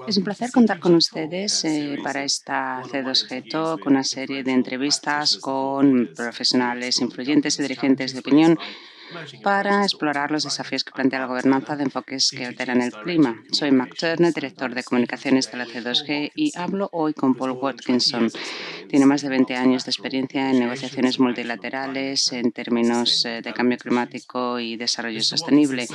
Es un placer contar con ustedes para esta C2G Talk, una serie de entrevistas con profesionales influyentes y dirigentes de opinión para explorar los desafíos que plantea la gobernanza de enfoques que alteran el clima. Soy Mac Turner, director de comunicaciones de la C2G, y hablo hoy con Paul Watkinson. Tiene más de 20 años de experiencia en negociaciones multilaterales en términos de cambio climático y desarrollo sostenible.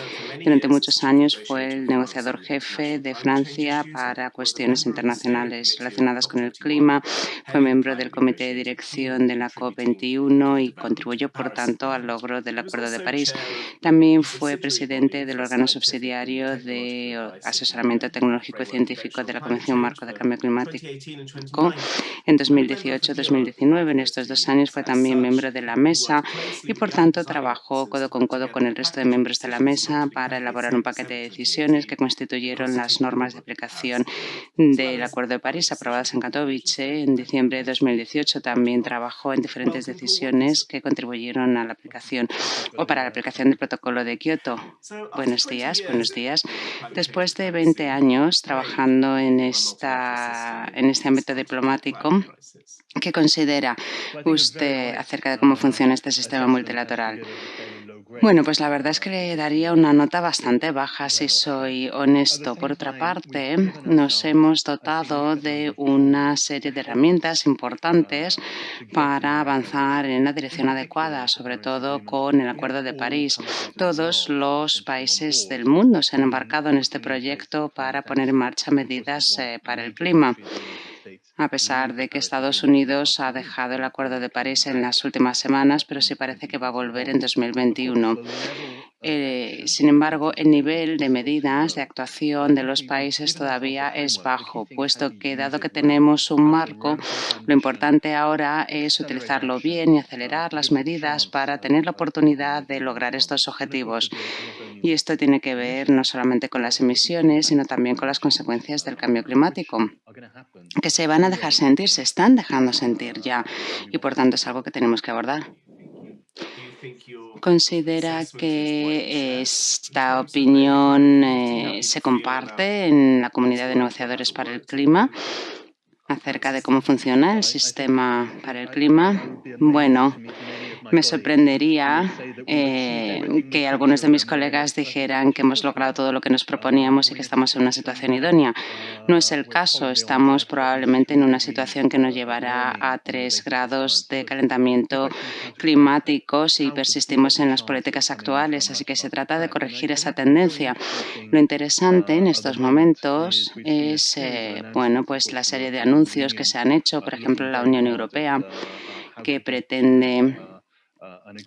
Durante muchos años fue el negociador jefe de Francia para cuestiones internacionales relacionadas con el clima. Fue miembro del comité de dirección de la COP21 y contribuyó, por tanto, al logro del Acuerdo de París. También fue presidente del órgano subsidiario de asesoramiento tecnológico y científico de la Convención Marco de Cambio Climático en 2018-2019. En estos 2 años fue también miembro de la mesa y, por tanto, trabajó codo con codo con el resto de miembros de la mesa para elaborar un paquete de decisiones que constituyeron las normas de aplicación del Acuerdo de París aprobadas en Katowice en diciembre de 2018. También trabajó en diferentes decisiones que contribuyeron a la aplicación o para la aplicación del Protocolo de Kioto. Buenos días, buenos días. Después de 20 años trabajando en este ámbito diplomático, ¿qué considera usted acerca de cómo funciona este sistema multilateral? Bueno, pues la verdad es que le daría una nota bastante baja, si soy honesto. Por otra parte, nos hemos dotado de una serie de herramientas importantes para avanzar en la dirección adecuada, sobre todo con el Acuerdo de París. Todos los países del mundo se han embarcado en este proyecto para poner en marcha medidas para el clima. A pesar de que Estados Unidos ha dejado el Acuerdo de París en las últimas semanas, pero sí parece que va a volver en 2021. Sin embargo, el nivel de medidas de actuación de los países todavía es bajo, puesto que, dado que tenemos un marco, lo importante ahora es utilizarlo bien y acelerar las medidas para tener la oportunidad de lograr estos objetivos. Y esto tiene que ver no solamente con las emisiones, sino también con las consecuencias del cambio climático, que se van a dejar sentir, se están dejando sentir ya, y por tanto es algo que tenemos que abordar. ¿Considera que esta opinión se comparte en la comunidad de negociadores para el clima acerca de cómo funciona el sistema para el clima? Bueno, me sorprendería que algunos de mis colegas dijeran que hemos logrado todo lo que nos proponíamos y que estamos en una situación idónea. No es el caso. Estamos probablemente en una situación que nos llevará a 3 grados de calentamiento climático si persistimos en las políticas actuales. Así que se trata de corregir esa tendencia. Lo interesante en estos momentos es pues la serie de anuncios que se han hecho, por ejemplo, la Unión Europea, que pretende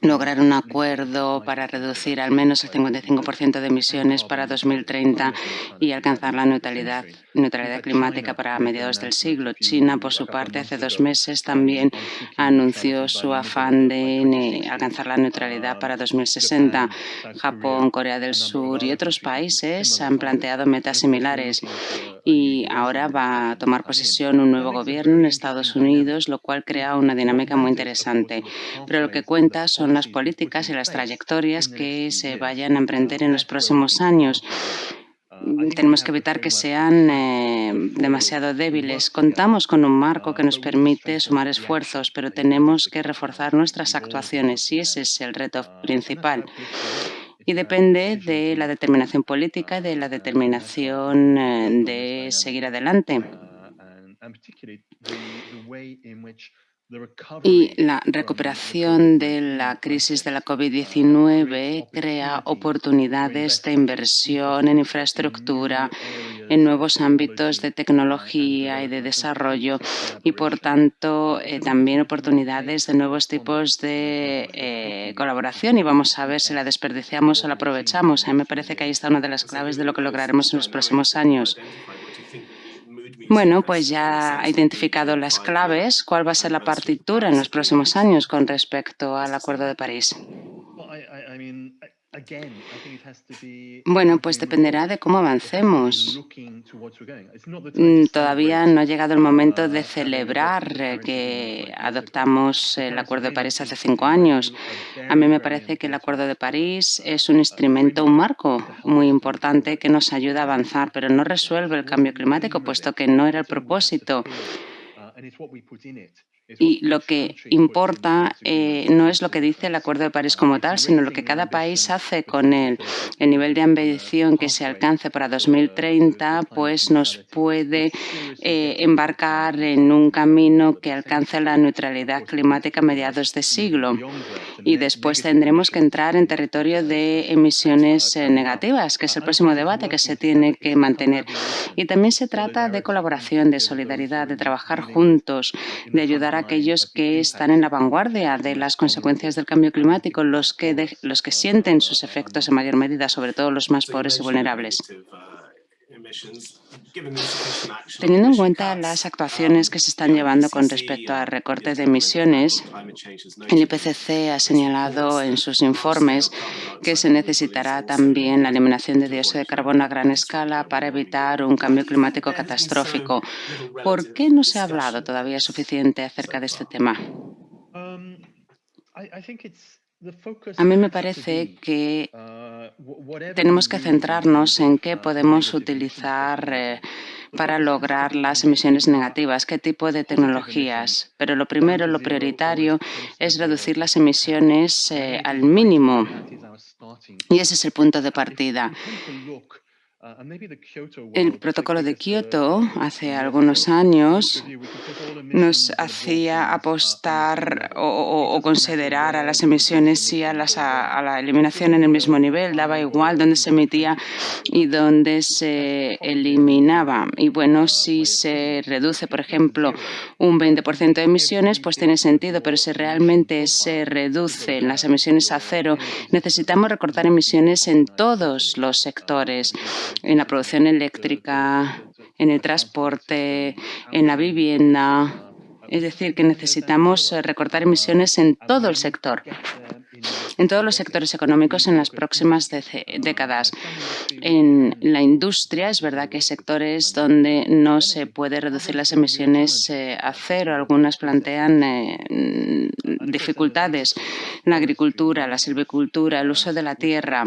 lograr un acuerdo para reducir al menos el 55% de emisiones para 2030 y alcanzar la neutralidad climática para mediados del siglo. China, por su parte, hace 2 meses también anunció su afán de alcanzar la neutralidad para 2060. Japón, Corea del Sur y otros países han planteado metas similares. Y ahora va a tomar posesión un nuevo gobierno en Estados Unidos, lo cual crea una dinámica muy interesante. Pero lo que cuenta son las políticas y las trayectorias que se vayan a emprender en los próximos años. Tenemos que evitar que sean demasiado débiles. Contamos con un marco que nos permite sumar esfuerzos, pero tenemos que reforzar nuestras actuaciones y ese es el reto principal. Y depende de la determinación política y de la determinación de seguir adelante. Y la recuperación de la crisis de la COVID-19 crea oportunidades de inversión en infraestructura, en nuevos ámbitos de tecnología y de desarrollo y, por tanto, también oportunidades de nuevos tipos de colaboración. Y vamos a ver si la desperdiciamos o la aprovechamos. A mí me parece que ahí está una de las claves de lo que lograremos en los próximos años. Bueno, pues ya ha identificado las claves. ¿Cuál va a ser la partitura en los próximos años con respecto al Acuerdo de París? Bueno, pues dependerá de cómo avancemos. Todavía no ha llegado el momento de celebrar que adoptamos el Acuerdo de París hace 5 años. A mí me parece que el Acuerdo de París es un instrumento, un marco muy importante que nos ayuda a avanzar, pero no resuelve el cambio climático, puesto que no era el propósito. Y lo que importa no es lo que dice el Acuerdo de París como tal, sino lo que cada país hace con él. El nivel de ambición que se alcance para 2030 pues nos puede embarcar en un camino que alcance la neutralidad climática a mediados de siglo. Y después tendremos que entrar en territorio de emisiones negativas, que es el próximo debate que se tiene que mantener. Y también se trata de colaboración, de solidaridad, de trabajar juntos, de ayudar a aquellos que están en la vanguardia de las consecuencias del cambio climático, los que sienten sus efectos en mayor medida, sobre todo los más pobres y vulnerables. Teniendo en cuenta las actuaciones que se están llevando con respecto al recorte de emisiones, el IPCC ha señalado en sus informes que se necesitará también la eliminación de dióxido de carbono a gran escala para evitar un cambio climático catastrófico. ¿Por qué no se ha hablado todavía suficiente acerca de este tema? A mí me parece que tenemos que centrarnos en qué podemos utilizar para lograr las emisiones negativas, qué tipo de tecnologías. Pero lo primero, lo prioritario, es reducir las emisiones al mínimo. Y ese es el punto de partida. El protocolo de Kioto, hace algunos años, nos hacía apostar o considerar a las emisiones y a la eliminación en el mismo nivel. Daba igual dónde se emitía y dónde se eliminaba. Y bueno, si se reduce, por ejemplo, un 20% de emisiones, pues tiene sentido, pero si realmente se reducen las emisiones a cero, necesitamos recortar emisiones en todos los sectores, en la producción eléctrica, en el transporte, en la vivienda. Es decir, que necesitamos recortar emisiones en todo el sector, en todos los sectores económicos en las próximas décadas. En la industria es verdad que hay sectores donde no se puede reducir las emisiones a cero. Algunas plantean dificultades. La agricultura, la silvicultura, el uso de la tierra,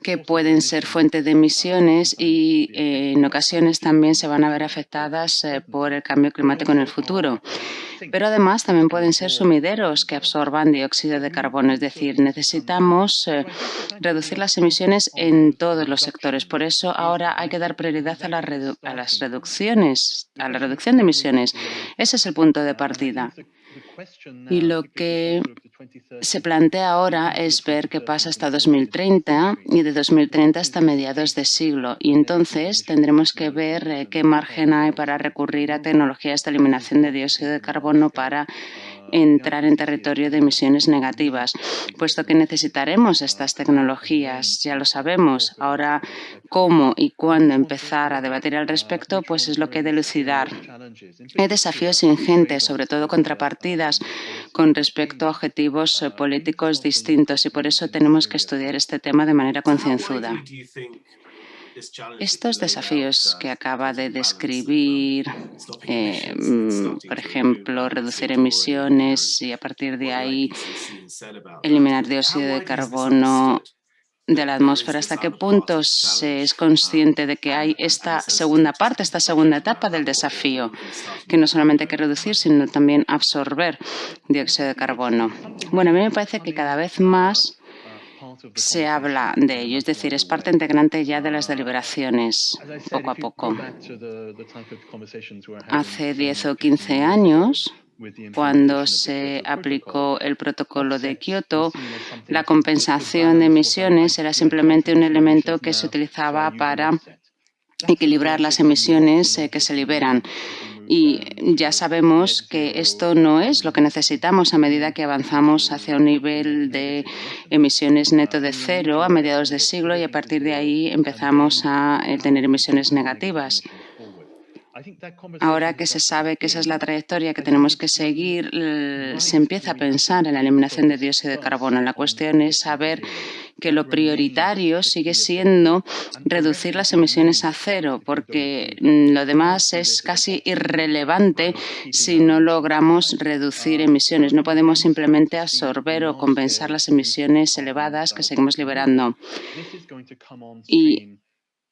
que pueden ser fuente de emisiones y en ocasiones también se van a ver afectadas por el cambio climático en el futuro. Pero además también pueden ser sumideros que absorban dióxido de carbono, es decir, necesitamos reducir las emisiones en todos los sectores. Por eso ahora hay que dar prioridad a las reducciones, a la reducción de emisiones. Ese es el punto de partida. Y lo que se plantea ahora es ver qué pasa hasta 2030 y de 2030 hasta mediados de siglo. Y entonces tendremos que ver qué margen hay para recurrir a tecnologías de eliminación de dióxido de carbono para entrar en territorio de emisiones negativas, puesto que necesitaremos estas tecnologías, ya lo sabemos. Ahora, cómo y cuándo empezar a debatir al respecto, pues es lo que he de elucidar. Hay desafíos ingentes, sobre todo contrapartidas, con respecto a objetivos políticos distintos, y por eso tenemos que estudiar este tema de manera concienzuda. Estos desafíos que acaba de describir, por ejemplo, reducir emisiones y a partir de ahí eliminar dióxido de carbono de la atmósfera, ¿hasta qué punto se es consciente de que hay esta segunda parte, esta segunda etapa del desafío, que no solamente hay que reducir, sino también absorber dióxido de carbono? Bueno, a mí me parece que cada vez más se habla de ello, es decir, es parte integrante ya de las deliberaciones, poco a poco. Hace 10 o 15 años, cuando se aplicó el protocolo de Kioto, la compensación de emisiones era simplemente un elemento que se utilizaba para equilibrar las emisiones que se liberan. Y ya sabemos que esto no es lo que necesitamos a medida que avanzamos hacia un nivel de emisiones neto de cero a mediados de siglo y a partir de ahí empezamos a tener emisiones negativas. Ahora que se sabe que esa es la trayectoria que tenemos que seguir, se empieza a pensar en la eliminación de dióxido de carbono. La cuestión es saber que lo prioritario sigue siendo reducir las emisiones a cero, porque lo demás es casi irrelevante si no logramos reducir emisiones. No podemos simplemente absorber o compensar las emisiones elevadas que seguimos liberando. Y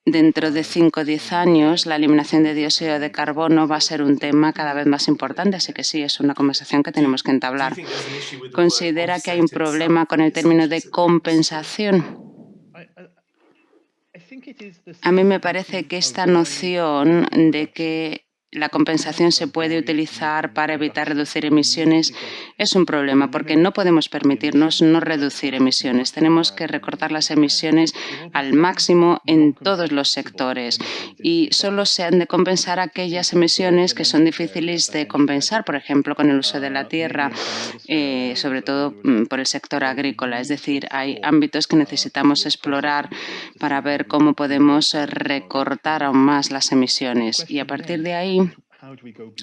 dentro de 5 o 10 años, la eliminación de dióxido de carbono va a ser un tema cada vez más importante, así que sí, es una conversación que tenemos que entablar. ¿Considera que hay un problema con el término de compensación? A mí me parece que esta noción de que la compensación se puede utilizar para evitar reducir emisiones es un problema, porque no podemos permitirnos no reducir emisiones. Tenemos que recortar las emisiones al máximo en todos los sectores y solo se han de compensar aquellas emisiones que son difíciles de compensar, por ejemplo, con el uso de la tierra, sobre todo por el sector agrícola. Es decir, hay ámbitos que necesitamos explorar para ver cómo podemos recortar aún más las emisiones. Y a partir de ahí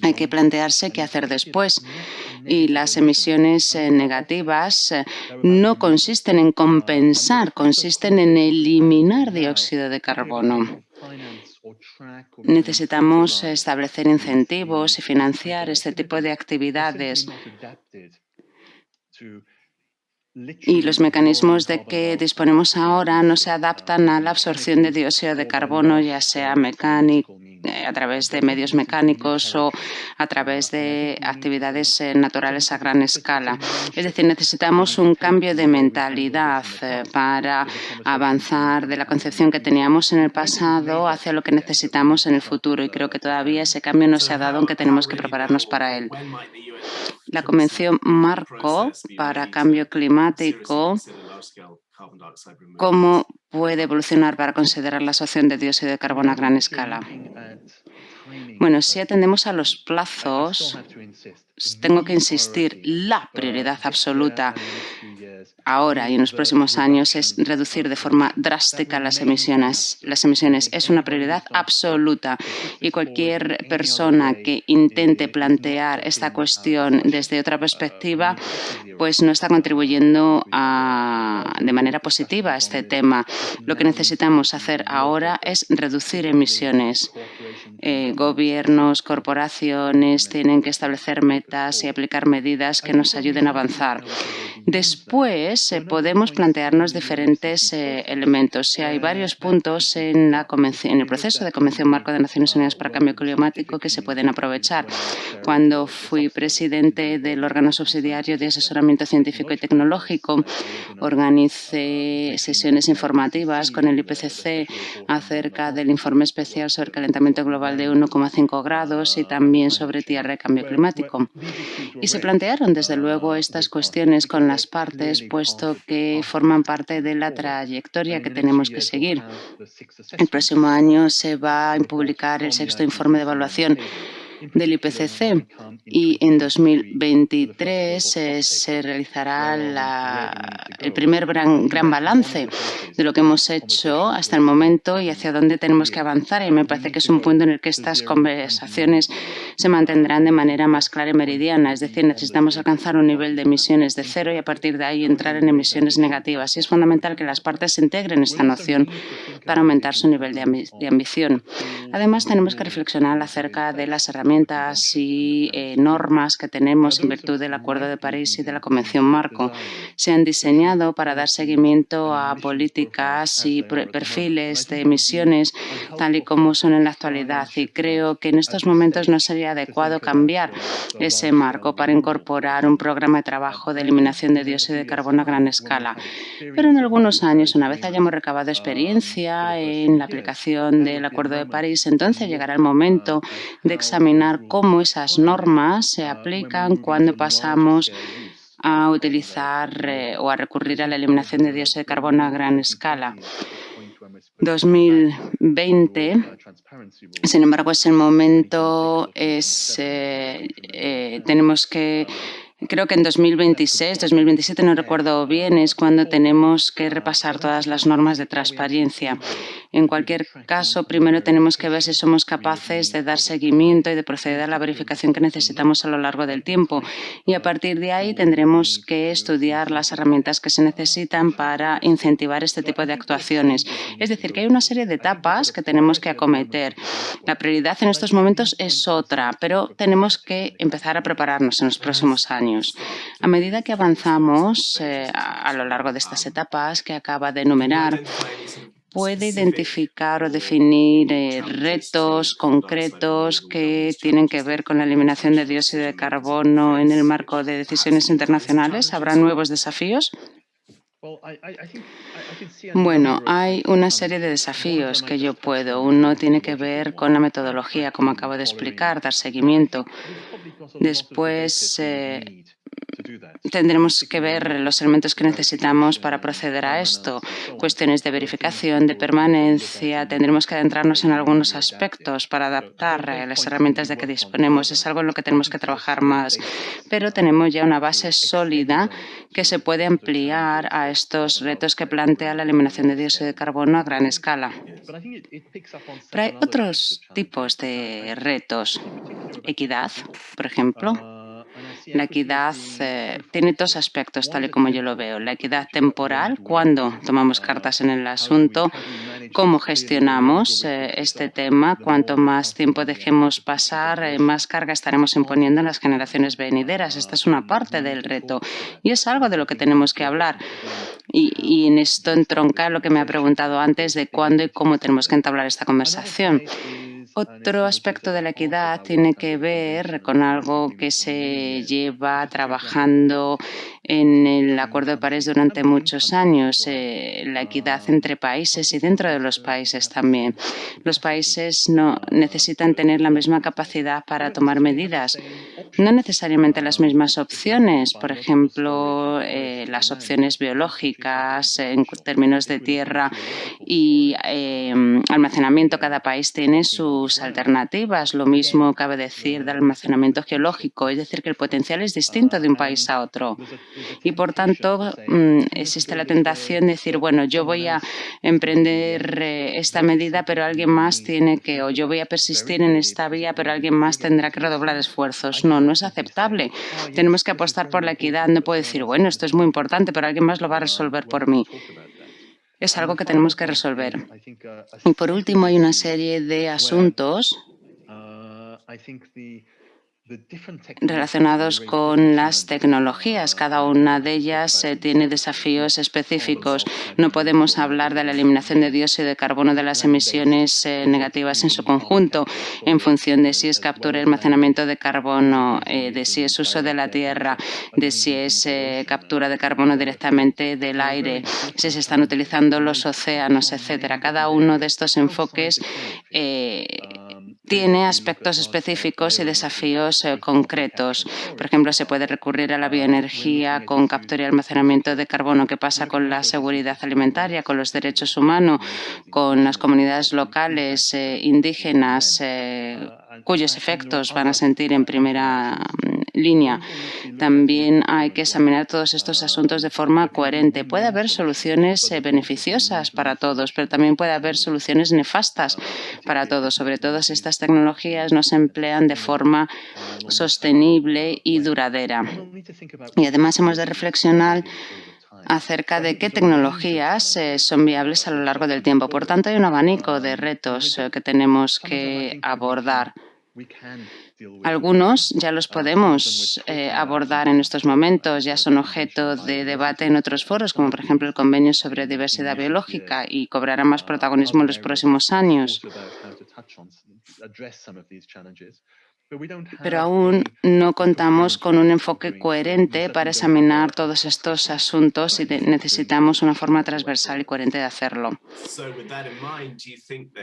hay que plantearse qué hacer después. Y las emisiones negativas no consisten en compensar, consisten en eliminar dióxido de carbono. Necesitamos establecer incentivos y financiar este tipo de actividades. Y los mecanismos de que disponemos ahora no se adaptan a la absorción de dióxido de carbono, ya sea a través de medios mecánicos o a través de actividades naturales a gran escala. Es decir, necesitamos un cambio de mentalidad para avanzar de la concepción que teníamos en el pasado hacia lo que necesitamos en el futuro, y creo que todavía ese cambio no se ha dado, aunque tenemos que prepararnos para él. La Convención Marco para Cambio Climático, ¿cómo puede evolucionar para considerar la absorción de dióxido de carbono a gran escala? Bueno, si atendemos a los plazos, tengo que insistir, la prioridad absoluta ahora y en los próximos años es reducir de forma drástica las emisiones. Es una prioridad absoluta, y cualquier persona que intente plantear esta cuestión desde otra perspectiva pues no está contribuyendo de manera positiva a este tema. Lo que necesitamos hacer ahora es reducir emisiones. Gobiernos, corporaciones tienen que establecer metas y aplicar medidas que nos ayuden a avanzar. Después podemos plantearnos diferentes elementos. Hay varios puntos en el proceso de Convención Marco de Naciones Unidas para el Cambio Climático que se pueden aprovechar. Cuando fui presidente del órgano subsidiario de asesoramiento científico y tecnológico, organicé sesiones informativas con el IPCC acerca del informe especial sobre el calentamiento global de 1,5 grados y también sobre tierra y cambio climático. Y se plantearon, desde luego, estas cuestiones con las partes, puesto que forman parte de la trayectoria que tenemos que seguir. El próximo año se va a publicar el 6º informe de evaluación del IPCC y en 2023 se realizará el primer gran balance de lo que hemos hecho hasta el momento y hacia dónde tenemos que avanzar, y me parece que es un punto en el que estas conversaciones se mantendrán de manera más clara y meridiana. Es decir, necesitamos alcanzar un nivel de emisiones de cero y a partir de ahí entrar en emisiones negativas, y es fundamental que las partes integren esta noción para aumentar su nivel de ambición. Además, tenemos que reflexionar acerca de las herramientas y normas que tenemos en virtud del Acuerdo de París y de la Convención Marco. Se han diseñado para dar seguimiento a políticas y perfiles de emisiones tal y como son en la actualidad, y creo que en estos momentos no sería adecuado cambiar ese marco para incorporar un programa de trabajo de eliminación de dióxido de carbono a gran escala. Pero en algunos años, una vez hayamos recabado experiencia en la aplicación del Acuerdo de París, entonces llegará el momento de examinar cómo esas normas se aplican cuando pasamos a utilizar o a recurrir a la eliminación de dióxido de carbono a gran escala. 2020, sin embargo, es el momento, tenemos que... Creo que en 2026, 2027, no recuerdo bien, es cuando tenemos que repasar todas las normas de transparencia. En cualquier caso, primero tenemos que ver si somos capaces de dar seguimiento y de proceder a la verificación que necesitamos a lo largo del tiempo. Y a partir de ahí tendremos que estudiar las herramientas que se necesitan para incentivar este tipo de actuaciones. Es decir, que hay una serie de etapas que tenemos que acometer. La prioridad en estos momentos es otra, pero tenemos que empezar a prepararnos en los próximos años. A medida que avanzamos a lo largo de estas etapas que acaba de enumerar, puede identificar o definir retos concretos que tienen que ver con la eliminación de dióxido de carbono en el marco de decisiones internacionales. ¿Habrá nuevos desafíos? Bueno, hay una serie de desafíos que yo puedo. Uno tiene que ver con la metodología, como acabo de explicar, dar seguimiento. Después, tendremos que ver los elementos que necesitamos para proceder a esto, cuestiones de verificación, de permanencia. Tendremos que adentrarnos en algunos aspectos para adaptar las herramientas de que disponemos. Es algo en lo que tenemos que trabajar más, pero tenemos ya una base sólida que se puede ampliar a estos retos que plantea la eliminación de dióxido de carbono a gran escala. Pero hay otros tipos de retos. Equidad, por ejemplo. La equidad tiene dos aspectos, tal y como yo lo veo. La equidad temporal, cuando tomamos cartas en el asunto, cómo gestionamos este tema. Cuanto más tiempo dejemos pasar, más carga estaremos imponiendo en las generaciones venideras. Esta es una parte del reto y es algo de lo que tenemos que hablar. Y en esto entronca lo que me ha preguntado antes de cuándo y cómo tenemos que entablar esta conversación. Otro aspecto de la equidad tiene que ver con algo que se lleva trabajando en el Acuerdo de París durante muchos años, la equidad entre países y dentro de los países también. Los países no necesitan tener la misma capacidad para tomar medidas, no necesariamente las mismas opciones, por ejemplo, las opciones biológicas en términos de tierra y almacenamiento. Cada país tiene sus alternativas. Lo mismo cabe decir del almacenamiento geológico, es decir, que el potencial es distinto de un país a otro. Y, por tanto, existe la tentación de decir, bueno, yo voy a emprender esta medida, pero alguien más tiene que, o yo voy a persistir en esta vía, pero alguien más tendrá que redoblar esfuerzos. No, no es aceptable. Tenemos que apostar por la equidad. No puedo decir, bueno, esto es muy importante, pero alguien más lo va a resolver por mí. Es algo que tenemos que resolver. Y por último, hay una serie de asuntos relacionados con las tecnologías. Cada una de ellas tiene desafíos específicos. No podemos hablar de la eliminación de dióxido de carbono de las emisiones negativas en su conjunto, en función de si es captura y almacenamiento de carbono, de si es uso de la tierra, de si es captura de carbono directamente del aire, si se están utilizando los océanos, etcétera. Cada uno de estos enfoques tiene aspectos específicos y desafíos concretos. Por ejemplo, se puede recurrir a la bioenergía con captura y almacenamiento de carbono. ¿Qué pasa con la seguridad alimentaria, con los derechos humanos, con las comunidades locales, indígenas, cuyos efectos van a sentir en primera línea? También hay que examinar todos estos asuntos de forma coherente. Puede haber soluciones beneficiosas para todos, pero también puede haber soluciones nefastas para todos. Sobre todo si estas tecnologías no se emplean de forma sostenible y duradera. Y además hemos de reflexionar acerca de qué tecnologías son viables a lo largo del tiempo. Por tanto, hay un abanico de retos que tenemos que abordar. Algunos ya los podemos abordar en estos momentos, ya son objeto de debate en otros foros, como por ejemplo el Convenio sobre Diversidad Biológica, y cobrarán más protagonismo en los próximos años. Pero aún no contamos con un enfoque coherente para examinar todos estos asuntos y necesitamos una forma transversal y coherente de hacerlo.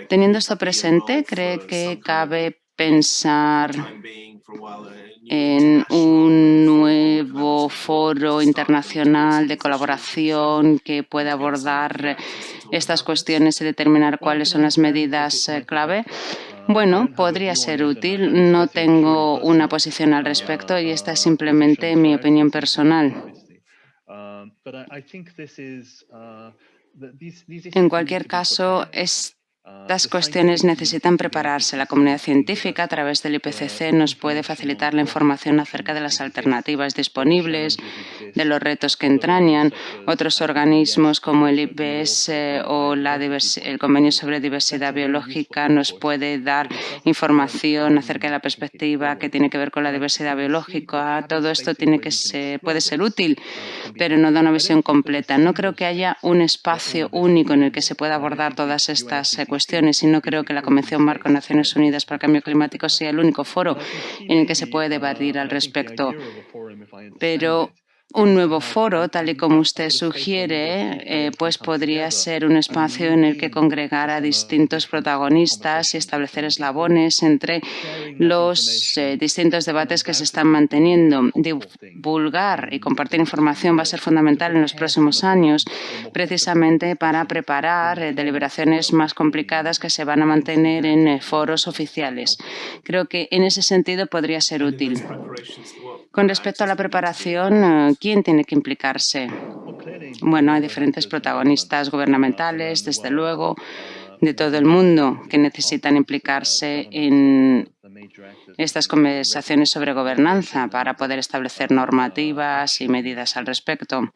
Teniendo esto presente, ¿cree que cabe pensar en un nuevo foro internacional de colaboración que pueda abordar estas cuestiones y determinar cuáles son las medidas clave? Bueno, podría ser útil. No tengo una posición al respecto y esta es simplemente mi opinión personal. En cualquier caso, estas cuestiones necesitan prepararse. La comunidad científica, a través del IPCC, nos puede facilitar la información acerca de las alternativas disponibles, de los retos que entrañan. Otros organismos como el IPBES o el Convenio sobre Diversidad Biológica nos puede dar información acerca de la perspectiva que tiene que ver con la diversidad biológica. Todo esto puede ser útil, pero no da una visión completa. No creo que haya un espacio único en el que se pueda abordar todas estas cuestiones y no creo que la Convención Marco de Naciones Unidas para el Cambio Climático sea el único foro en el que se puede debatir al respecto. Pero un nuevo foro, tal y como usted sugiere, pues podría ser un espacio en el que congregar a distintos protagonistas y establecer eslabones entre los distintos debates que se están manteniendo. Divulgar y compartir información va a ser fundamental en los próximos años, precisamente para preparar deliberaciones más complicadas que se van a mantener en foros oficiales. Creo que en ese sentido podría ser útil. Con respecto a la preparación, ¿quién tiene que implicarse? Bueno, hay diferentes protagonistas gubernamentales, desde luego, de todo el mundo, que necesitan implicarse en estas conversaciones sobre gobernanza para poder establecer normativas y medidas al respecto.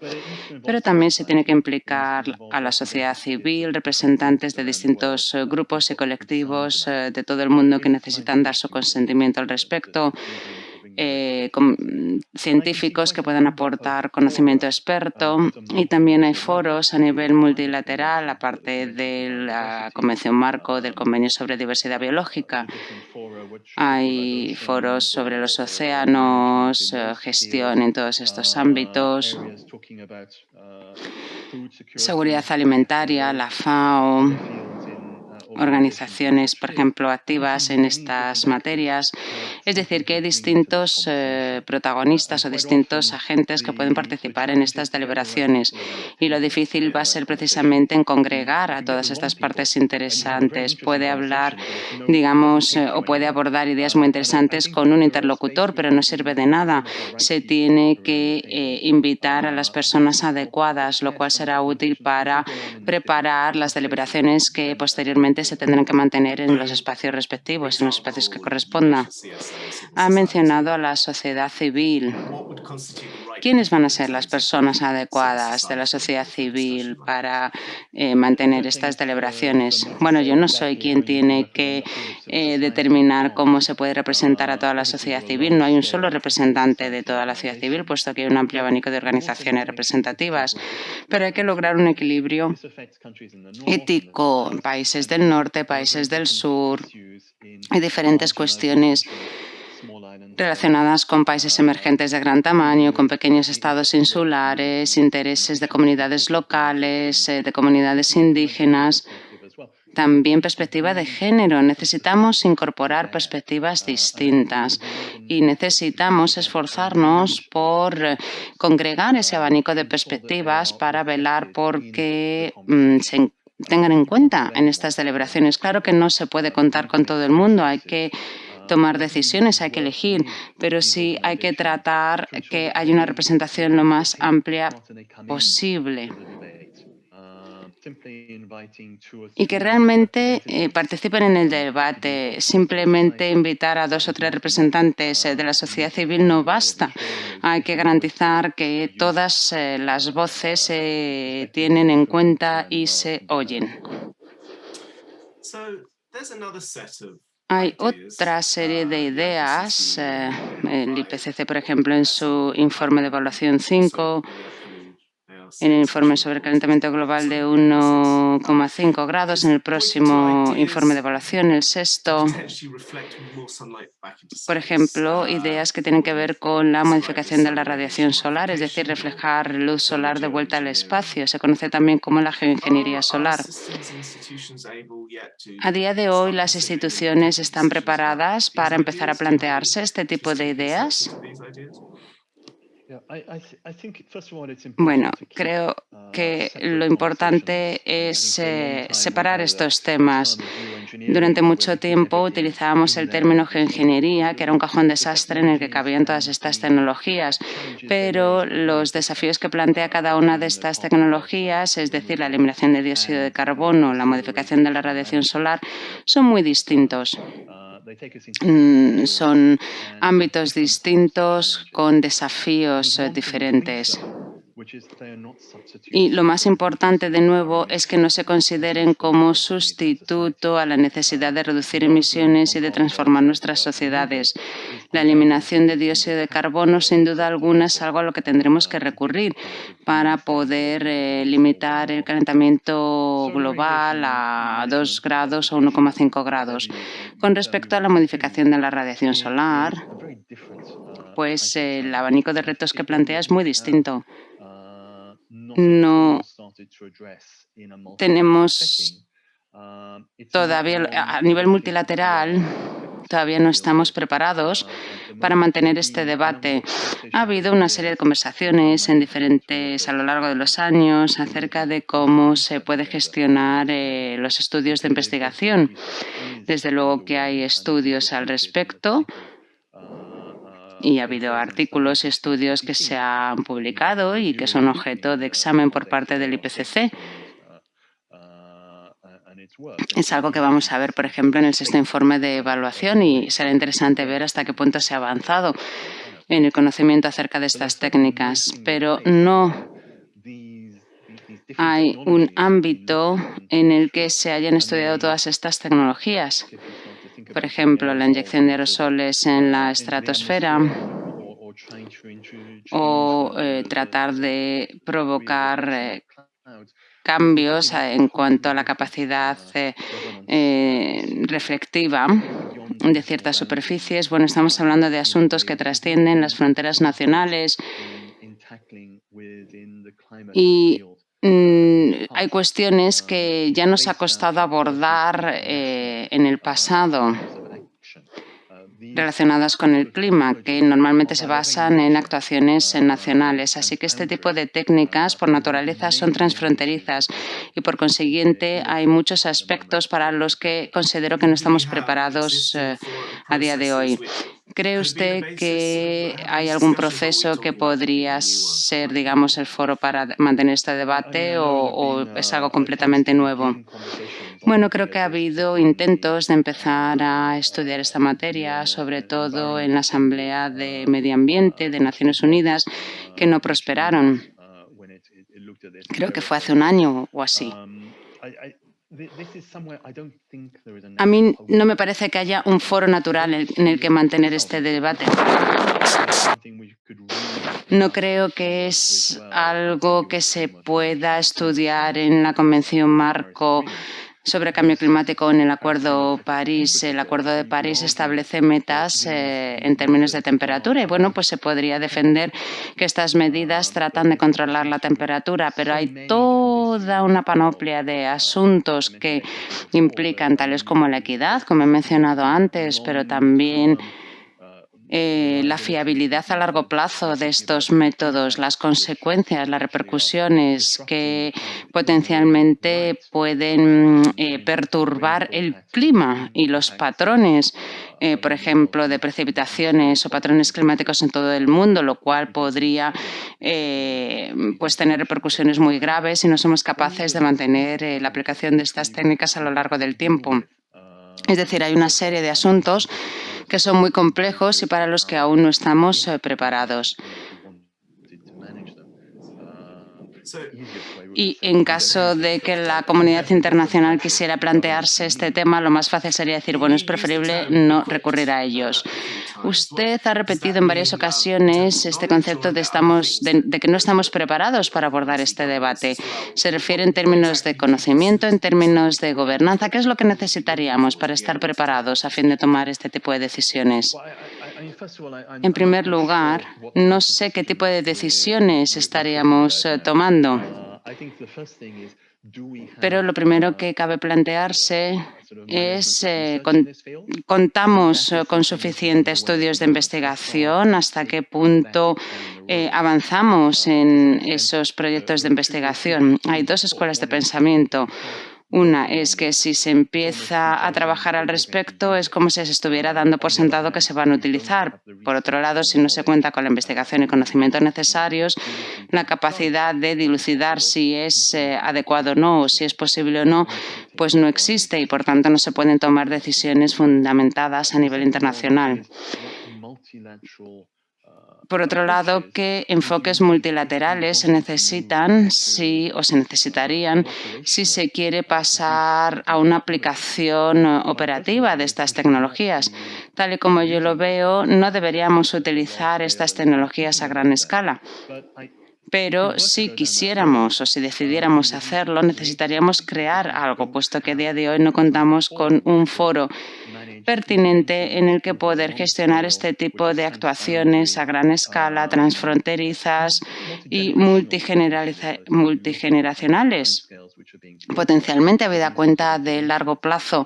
Pero también se tiene que implicar a la sociedad civil, representantes de distintos grupos y colectivos de todo el mundo que necesitan dar su consentimiento al respecto. Científicos que puedan aportar conocimiento experto, y también hay foros a nivel multilateral, aparte de la Convención Marco del Convenio sobre Diversidad Biológica. Hay foros sobre los océanos, gestión en todos estos ámbitos, seguridad alimentaria, la FAO, organizaciones, por ejemplo, activas en estas materias. Es decir, que hay distintos protagonistas o distintos agentes que pueden participar en estas deliberaciones. Y lo difícil va a ser precisamente en congregar a todas estas partes interesantes. Puede hablar, digamos, o puede abordar ideas muy interesantes con un interlocutor, pero no sirve de nada. Se tiene que invitar a las personas adecuadas, lo cual será útil para preparar las deliberaciones que posteriormente se tendrán que mantener en los espacios respectivos, en los espacios que correspondan. Ha mencionado a la sociedad civil. ¿Quiénes van a ser las personas adecuadas de la sociedad civil para mantener estas deliberaciones? Bueno, yo no soy quien tiene que determinar cómo se puede representar a toda la sociedad civil. No hay un solo representante de toda la sociedad civil, puesto que hay un amplio abanico de organizaciones representativas. Pero hay que lograr un equilibrio ético en países del norte, países del sur. Hay diferentes cuestiones relacionadas con países emergentes de gran tamaño, con pequeños estados insulares, intereses de comunidades locales, de comunidades indígenas. También perspectiva de género. Necesitamos incorporar perspectivas distintas y necesitamos esforzarnos por congregar ese abanico de perspectivas para velar por que se tengan en cuenta en estas deliberaciones. Claro que no se puede contar con todo el mundo, hay que tomar decisiones, hay que elegir, pero sí hay que tratar que haya una representación lo más amplia posible y que realmente participen en el debate. Simplemente invitar a 2 o 3 representantes de la sociedad civil no basta. Hay que garantizar que todas las voces se tienen en cuenta y se oyen. Hay otra serie de ideas. El IPCC, por ejemplo, en su informe de evaluación 5, en el informe sobre el calentamiento global de 1,5 grados, en el próximo informe de evaluación, el sexto. Por ejemplo, ideas que tienen que ver con la modificación de la radiación solar, es decir, reflejar luz solar de vuelta al espacio. Se conoce también como la geoingeniería solar. A día de hoy, ¿las instituciones están preparadas para empezar a plantearse este tipo de ideas? Bueno, creo que lo importante es separar estos temas. Durante mucho tiempo utilizábamos el término geoingeniería, que era un cajón desastre en el que cabían todas estas tecnologías, pero los desafíos que plantea cada una de estas tecnologías, es decir, la eliminación de dióxido de carbono, la modificación de la radiación solar, son muy distintos. Son ámbitos distintos con desafíos diferentes. Y lo más importante, de nuevo, es que no se consideren como sustituto a la necesidad de reducir emisiones y de transformar nuestras sociedades. La eliminación de dióxido de carbono, sin duda alguna, es algo a lo que tendremos que recurrir para poder limitar el calentamiento global a 2 grados o 1,5 grados. Con respecto a la modificación de la radiación solar, pues el abanico de retos que plantea es muy distinto. No tenemos todavía, a nivel multilateral, todavía no estamos preparados para mantener este debate. Ha habido una serie de conversaciones a lo largo de los años acerca de cómo se puede gestionar los estudios de investigación. Desde luego que hay estudios al respecto y ha habido artículos y estudios que se han publicado y que son objeto de examen por parte del IPCC. Es algo que vamos a ver, por ejemplo, en el 6º informe de evaluación y será interesante ver hasta qué punto se ha avanzado en el conocimiento acerca de estas técnicas, pero no hay un ámbito en el que se hayan estudiado todas estas tecnologías. Por ejemplo, la inyección de aerosoles en la estratosfera o tratar de provocar cambios en cuanto a la capacidad reflectiva de ciertas superficies. Bueno, estamos hablando de asuntos que trascienden las fronteras nacionales y hay cuestiones que ya nos ha costado abordar en el pasado relacionadas con el clima, que normalmente se basan en actuaciones nacionales. Así que este tipo de técnicas, por naturaleza, son transfronterizas y, por consiguiente, hay muchos aspectos para los que considero que no estamos preparados a día de hoy. ¿Cree usted que hay algún proceso que podría ser, digamos, el foro para mantener este debate o es algo completamente nuevo? Bueno, creo que ha habido intentos de empezar a estudiar esta materia, sobre todo en la Asamblea de Medio Ambiente de Naciones Unidas, que no prosperaron. Creo que fue hace un año o así. A mí no me parece que haya un foro natural en el que mantener este debate. No creo que es algo que se pueda estudiar en la Convención Marco sobre cambio climático en el Acuerdo París. El Acuerdo de París establece metas en términos de temperatura y, bueno, pues se podría defender que estas medidas tratan de controlar la temperatura, pero hay toda una panoplia de asuntos que implican, tales como la equidad, como he mencionado antes, pero también la fiabilidad a largo plazo de estos métodos, las consecuencias, las repercusiones que potencialmente pueden perturbar el clima y los patrones, por ejemplo, de precipitaciones o patrones climáticos en todo el mundo, lo cual podría pues tener repercusiones muy graves si no somos capaces de mantener la aplicación de estas técnicas a lo largo del tiempo. Es decir, hay una serie de asuntos que son muy complejos y para los que aún no estamos preparados. Y en caso de que la comunidad internacional quisiera plantearse este tema, lo más fácil sería decir, bueno, es preferible no recurrir a ellos. Usted ha repetido en varias ocasiones este concepto de que no estamos preparados para abordar este debate. ¿Se refiere en términos de conocimiento, en términos de gobernanza? ¿Qué es lo que necesitaríamos para estar preparados a fin de tomar este tipo de decisiones? En primer lugar, no sé qué tipo de decisiones estaríamos tomando. Pero lo primero que cabe plantearse es, ¿contamos con suficientes estudios de investigación? ¿Hasta qué punto avanzamos en esos proyectos de investigación? Hay dos escuelas de pensamiento. Una es que si se empieza a trabajar al respecto es como si se estuviera dando por sentado que se van a utilizar. Por otro lado, si no se cuenta con la investigación y conocimientos necesarios, la capacidad de dilucidar si es adecuado o no, o si es posible o no, pues no existe y por tanto no se pueden tomar decisiones fundamentadas a nivel internacional. Por otro lado, ¿qué enfoques multilaterales se necesitan o se necesitarían si se quiere pasar a una aplicación operativa de estas tecnologías? Tal y como yo lo veo, no deberíamos utilizar estas tecnologías a gran escala. Pero si quisiéramos o si decidiéramos hacerlo, necesitaríamos crear algo, puesto que a día de hoy no contamos con un foro pertinente en el que poder gestionar este tipo de actuaciones a gran escala, transfronterizas y multigeneracionales, potencialmente habida cuenta del largo plazo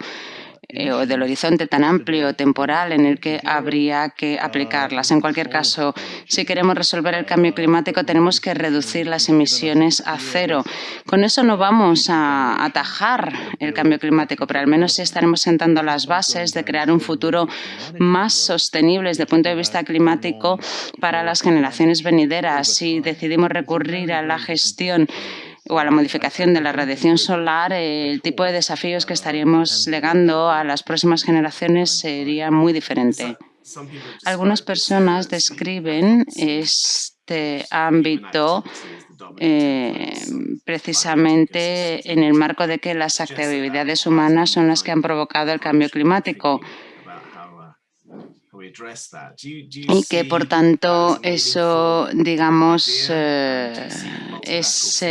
o del horizonte tan amplio temporal en el que habría que aplicarlas. En cualquier caso, si queremos resolver el cambio climático, tenemos que reducir las emisiones a cero. Con eso no vamos a atajar el cambio climático, pero al menos sí estaremos sentando las bases de crear un futuro más sostenible desde el punto de vista climático para las generaciones venideras. Si decidimos recurrir a la gestión o a la modificación de la radiación solar, el tipo de desafíos que estaríamos legando a las próximas generaciones sería muy diferente. Algunas personas describen este ámbito precisamente en el marco de que las actividades humanas son las que han provocado el cambio climático y que, por tanto, eso, digamos, es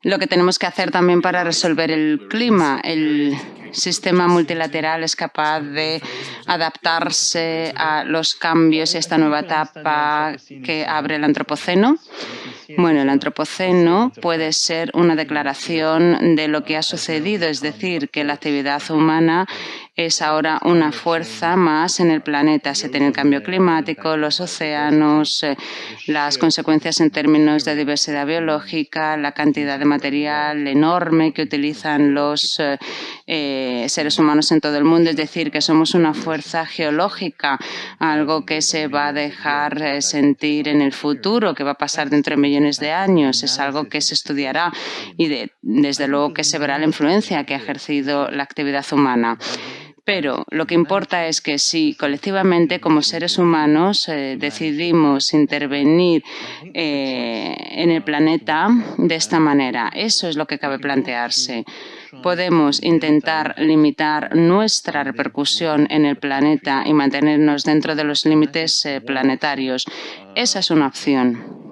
lo que tenemos que hacer también para resolver el clima. El sistema multilateral es capaz de adaptarse a los cambios y a esta nueva etapa que abre el antropoceno. Bueno, el antropoceno puede ser una declaración de lo que ha sucedido, es decir, que la actividad humana es ahora una fuerza más en el planeta. Se tiene el cambio climático, los océanos, las consecuencias en términos de diversidad biológica, la cantidad de material enorme que utilizan los seres humanos en todo el mundo. Es decir, que somos una fuerza geológica, algo que se va a dejar sentir en el futuro, que va a pasar dentro de millones de años. Es algo que se estudiará y desde luego que se verá la influencia que ha ejercido la actividad humana. Pero lo que importa es que si colectivamente, como seres humanos, decidimos intervenir en el planeta de esta manera, eso es lo que cabe plantearse. Podemos intentar limitar nuestra repercusión en el planeta y mantenernos dentro de los límites planetarios. Esa es una opción.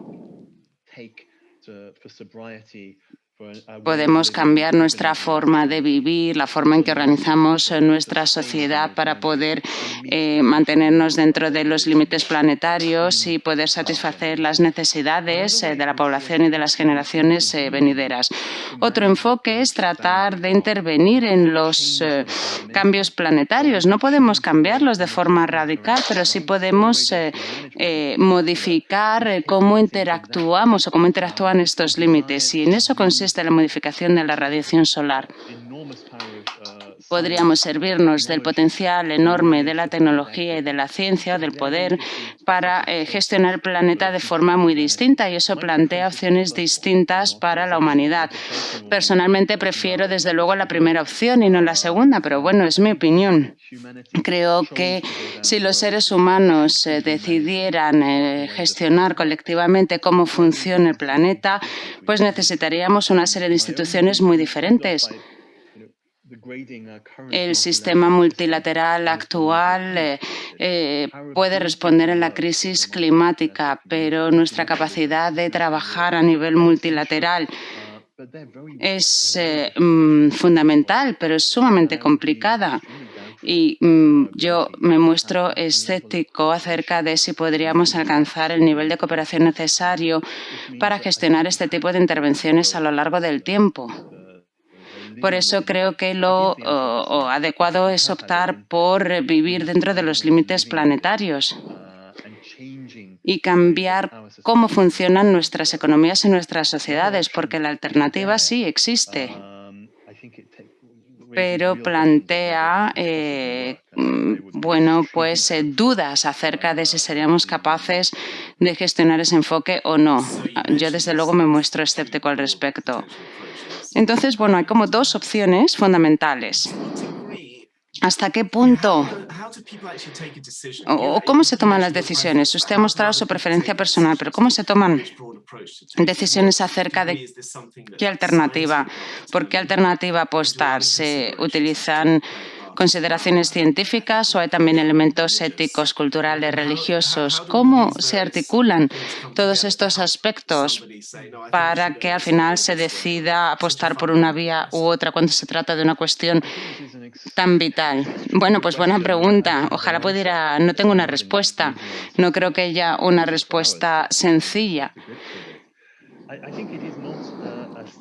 Podemos cambiar nuestra forma de vivir, la forma en que organizamos nuestra sociedad para poder mantenernos dentro de los límites planetarios y poder satisfacer las necesidades de la población y de las generaciones venideras. Otro enfoque es tratar de intervenir en los cambios planetarios. No podemos cambiarlos de forma radical, pero sí podemos modificar cómo interactuamos o cómo interactúan estos límites. Y en eso consiste la modificación de la radiación solar. Podríamos servirnos del potencial enorme de la tecnología y de la ciencia, del poder, para gestionar el planeta de forma muy distinta, y eso plantea opciones distintas para la humanidad. Personalmente prefiero, desde luego, la primera opción y no la segunda, pero bueno, es mi opinión. Creo que si los seres humanos decidieran gestionar colectivamente cómo funciona el planeta, pues necesitaríamos una serie de instituciones muy diferentes. El sistema multilateral actual puede responder en la crisis climática, pero nuestra capacidad de trabajar a nivel multilateral es fundamental, pero es sumamente complicada. Y yo me muestro escéptico acerca de si podríamos alcanzar el nivel de cooperación necesario para gestionar este tipo de intervenciones a lo largo del tiempo. Por eso creo que lo adecuado es optar por vivir dentro de los límites planetarios y cambiar cómo funcionan nuestras economías y nuestras sociedades, porque la alternativa sí existe. pero plantea bueno, pues dudas acerca de si seríamos capaces de gestionar ese enfoque o no. Yo, desde luego, me muestro escéptico al respecto. Entonces, bueno, hay como dos opciones fundamentales. ¿Hasta qué punto o cómo se toman las decisiones? Usted ha mostrado su preferencia personal, pero ¿cómo se toman decisiones acerca de qué alternativa? ¿Por qué alternativa apostar? ¿Se utilizan consideraciones científicas o hay también elementos éticos, culturales, religiosos? ¿Cómo se articulan todos estos aspectos para que al final se decida apostar por una vía u otra cuando se trata de una cuestión tan vital? Bueno, pues buena pregunta. Ojalá pudiera. No tengo una respuesta. No creo que haya una respuesta sencilla.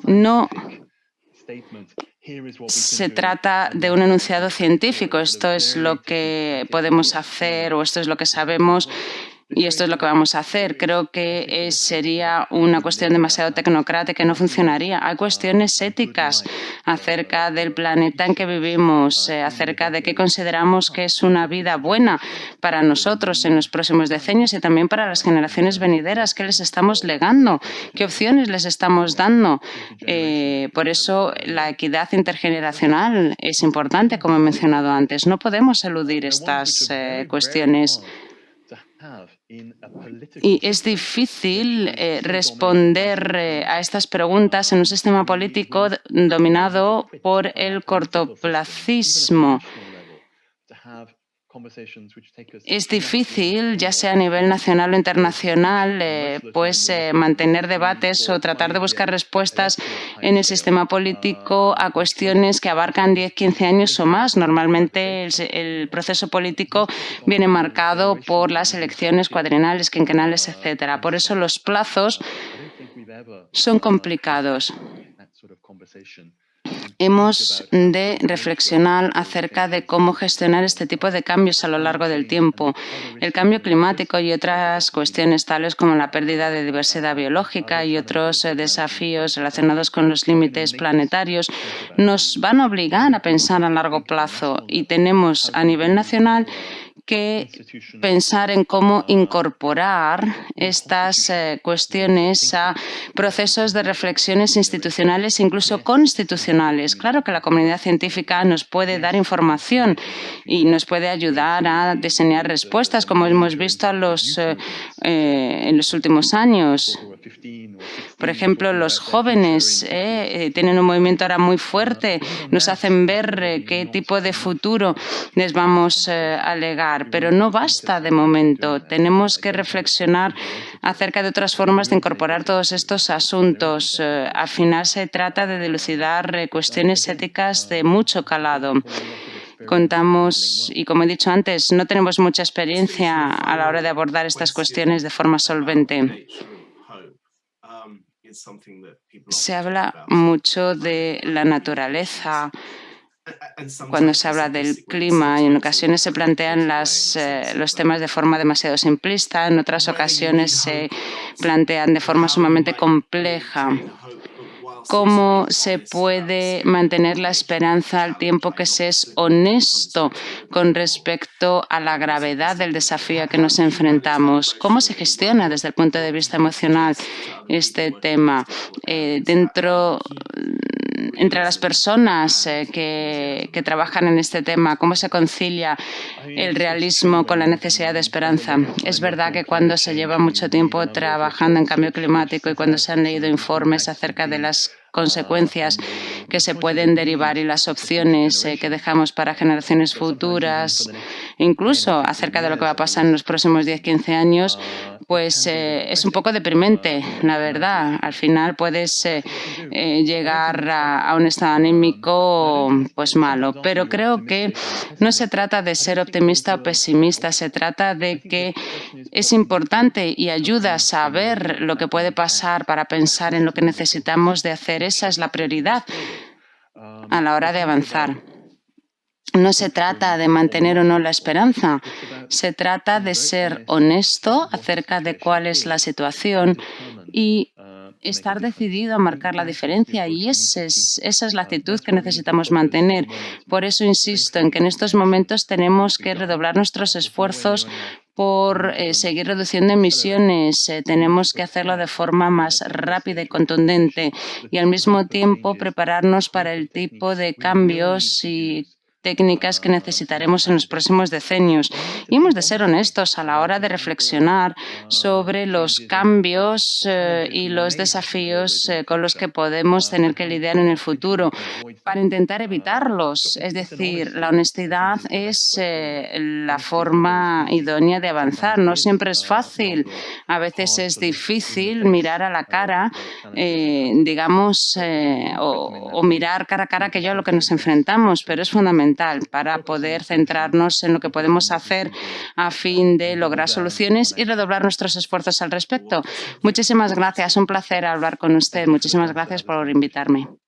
No se trata de un enunciado científico. Esto es lo que podemos hacer o esto es lo que sabemos y esto es lo que vamos a hacer. Creo que sería una cuestión demasiado tecnocrática y no funcionaría. Hay cuestiones éticas acerca del planeta en que vivimos, acerca de qué consideramos que es una vida buena para nosotros en los próximos decenios y también para las generaciones venideras. ¿Qué les estamos legando? ¿Qué opciones les estamos dando? Por eso la equidad intergeneracional es importante, como he mencionado antes. No podemos eludir estas cuestiones. Y es difícil responder a estas preguntas en un sistema político dominado por el cortoplacismo. Es difícil, ya sea a nivel nacional o internacional, mantener debates o tratar de buscar respuestas en el sistema político a cuestiones que abarcan 10, 15 años o más. Normalmente el proceso político viene marcado por las elecciones cuadrienales, quinquenales, etc. Por eso los plazos son complicados. Hemos de reflexionar acerca de cómo gestionar este tipo de cambios a lo largo del tiempo. El cambio climático y otras cuestiones tales como la pérdida de diversidad biológica y otros desafíos relacionados con los límites planetarios nos van a obligar a pensar a largo plazo y tenemos a nivel nacional que pensar en cómo incorporar estas cuestiones a procesos de reflexiones institucionales e incluso constitucionales. Claro que la comunidad científica nos puede dar información y nos puede ayudar a diseñar respuestas, como hemos visto en los últimos años. Por ejemplo, los jóvenes tienen un movimiento ahora muy fuerte, nos hacen ver qué tipo de futuro les vamos a legar, pero no basta de momento. Tenemos que reflexionar acerca de otras formas de incorporar todos estos asuntos. Al final se trata de dilucidar cuestiones éticas de mucho calado. Contamos, y como he dicho antes, no tenemos mucha experiencia a la hora de abordar estas cuestiones de forma solvente. Se habla mucho de la naturaleza cuando se habla del clima y en ocasiones se plantean los temas de forma demasiado simplista, en otras ocasiones se plantean de forma sumamente compleja. ¿Cómo se puede mantener la esperanza al tiempo que se es honesto con respecto a la gravedad del desafío a que nos enfrentamos? ¿Cómo se gestiona desde el punto de vista emocional este tema? Entre las personas que trabajan en este tema, ¿cómo se concilia el realismo con la necesidad de esperanza? Es verdad que cuando se lleva mucho tiempo trabajando en cambio climático y cuando se han leído informes acerca de las consecuencias que se pueden derivar y las opciones que dejamos para generaciones futuras, incluso acerca de lo que va a pasar en los próximos 10-15 años, pues es un poco deprimente, la verdad. Al final puedes llegar a un estado anímico pues malo, pero creo que no se trata de ser optimista o pesimista, se trata de que es importante y ayuda a saber lo que puede pasar para pensar en lo que necesitamos de hacer. Esa es la prioridad a la hora de avanzar. No se trata de mantener o no la esperanza, se trata de ser honesto acerca de cuál es la situación y estar decidido a marcar la diferencia y esa es la actitud que necesitamos mantener. Por eso insisto en que en estos momentos tenemos que redoblar nuestros esfuerzos por seguir reduciendo emisiones. Tenemos que hacerlo de forma más rápida y contundente y al mismo tiempo prepararnos para el tipo de cambios y técnicas que necesitaremos en los próximos decenios. Y hemos de ser honestos a la hora de reflexionar sobre los cambios y los desafíos con los que podemos tener que lidiar en el futuro para intentar evitarlos. Es decir, la honestidad es la forma idónea de avanzar. No siempre es fácil. A veces es difícil mirar a la cara, o mirar cara a cara aquello a lo que nos enfrentamos, pero es fundamental para poder centrarnos en lo que podemos hacer a fin de lograr soluciones y redoblar nuestros esfuerzos al respecto. Muchísimas gracias. Un placer hablar con usted. Muchísimas gracias por invitarme.